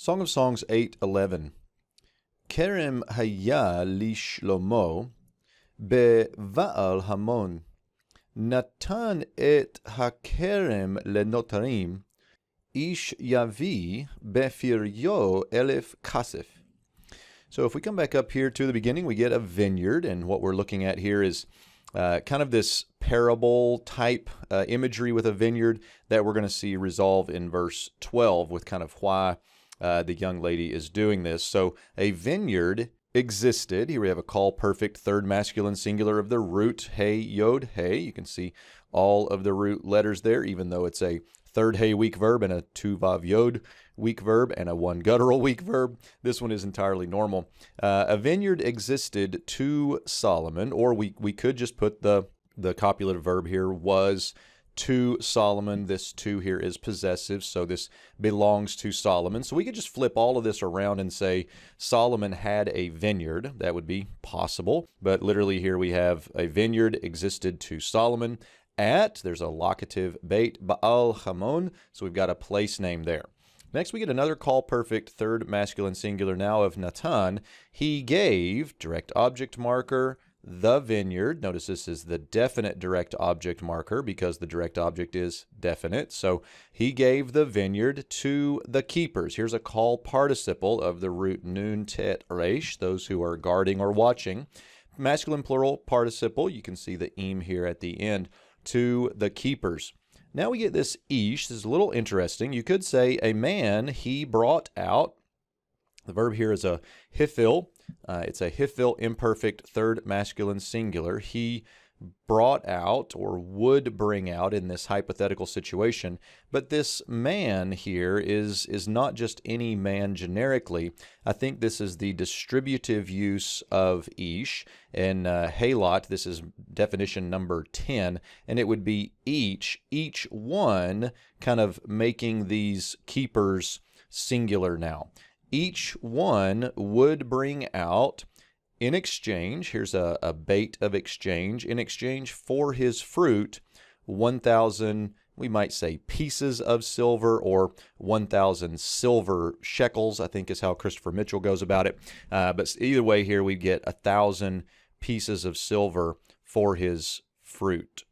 Song of Songs 8:11. Kerem haya li Shlomo beVa'al Hamon. Natan et hakerem lenotarim. Ish yavi befiryo elef kasef. So if we come back up here to the beginning, we get a vineyard, and what we're looking at here is kind of this parable type imagery with a vineyard that we're going to see resolve in verse 12 with kind of why the young lady is doing this. So a vineyard existed. Here we have a call perfect third masculine singular of the root hey yod hey. You can see all of the root letters there, even though it's a third hey weak verb and a two vav yod weak verb and a one guttural weak verb. This one is entirely normal. A vineyard existed to Solomon, or we could just put the copulative verb here was to Solomon. This to here is possessive, so this belongs to Solomon. So we could just flip all of this around and say Solomon had a vineyard. That would be possible, but literally here we have a vineyard existed to Solomon at, there's a locative beit Baal Hamon, so we've got a place name there. Next, we get another call perfect third masculine singular now of Natan. He gave, direct object marker, the vineyard. Notice this is the definite direct object marker because the direct object is definite. So he gave the vineyard to the keepers. Here's a call participle of the root nun tet resh, those who are guarding or watching. Masculine plural participle. You can see the im here at the end. To the keepers. Now we get this ish. This is a little interesting. You could say a man he brought out. The verb here is a hifil. It's a hifil imperfect third masculine singular. He brought out or would bring out in this hypothetical situation. But this man here is not just any man generically. I think this is the distributive use of ish. In Halot, this is definition number 10, and it would be each one, kind of making these keepers singular now. Each one would bring out in exchange, here's a bait of exchange, in exchange for his fruit, 1,000, we might say pieces of silver, or 1,000 silver shekels, I think is how Christopher Mitchell goes about it. But either way here, we get 1,000 pieces of silver for his fruit.